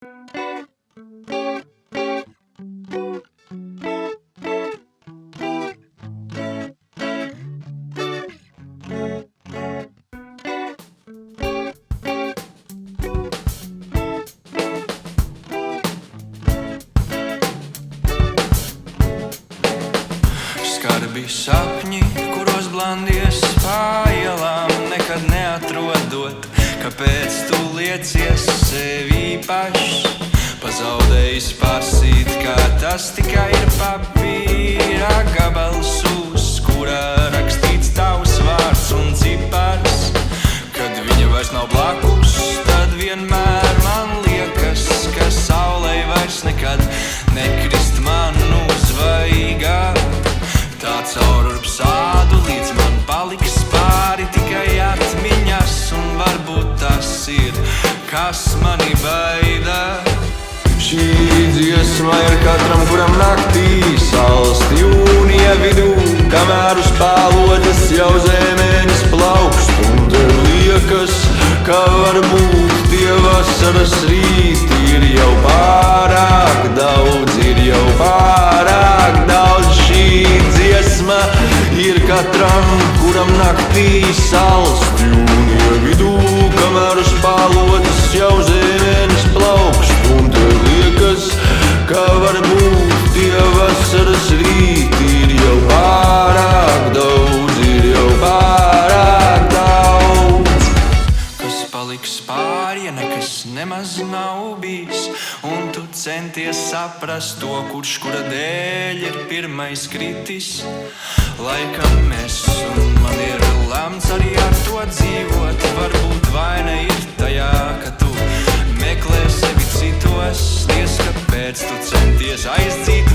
Skarbi sapņi, kuros blandies pa ielām, nekad neatrodot, kāpēc tu liecies sevi pašs. Pazaudējis pārsīt, kā tas tikai ir papīra gabals, uz kurā rakstīts tavs vārds un cipars. Kad viņa vairs nav blakus, tad vienmēr man liekas, ka saulei vairs nekad nekrist man uz vaigā. Tā caur sādu līdz man paliks pāri tikai atmiņas, un varbūt tas ir, kas mani baida. Šī dziesma ir katram, kuram naktī salst jūnija vidū, kamēr uz pālodas jau zemenis plaukst, un tev liekas, ka varbūt tie vasaras rīti ir jau pārāk daudz, ir jau pārāk daudz. Šī dziesma ir katram, kuram naktī salst jūnija vidū, kamēr uz pālodas jau zemenis plaukst, un tev liekas, ka varbūt tie vasaras rīti ir jau pārāk daudz, ir jau pārāk daudz. Kas paliks pāri, ja nekas nemaz nav bijis, un tu centies saprast to, kurš kura dēļ ir pirmais kritis. Laikam es, un man ir lemts arī ar to dzīvot. Varbūt vaina ir tajā, ka tu meklē sevi citos. Diez, kāpēc tu centies aizdzīt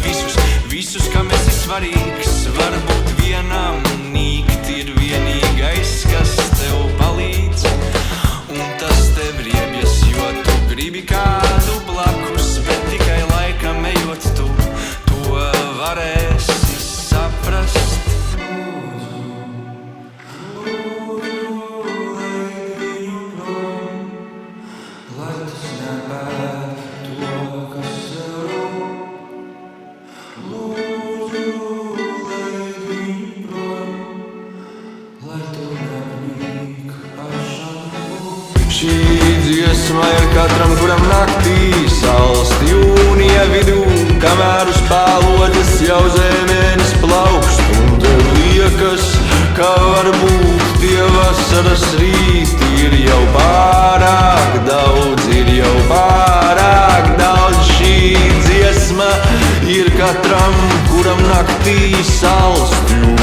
visus, kam esi svarīgs. Varbūt vienam nīkt ir vienīgais, kas tev palīdz, un tas tev riebjas, jo tu gribi kādu blakus, bet tikai laikam ejot tu to varēsi saprast. Šī dziesma ir katram, kuram naktī salst jūnija vidū, kamēr uz pālodas jau zemenis plaukst, un tev liekas, ka varbūt tie vasaras rīti ir jau pārāk daudz, ir jau pārāk daudz. Šī dziesma ir katram, kuram naktī salst jūnija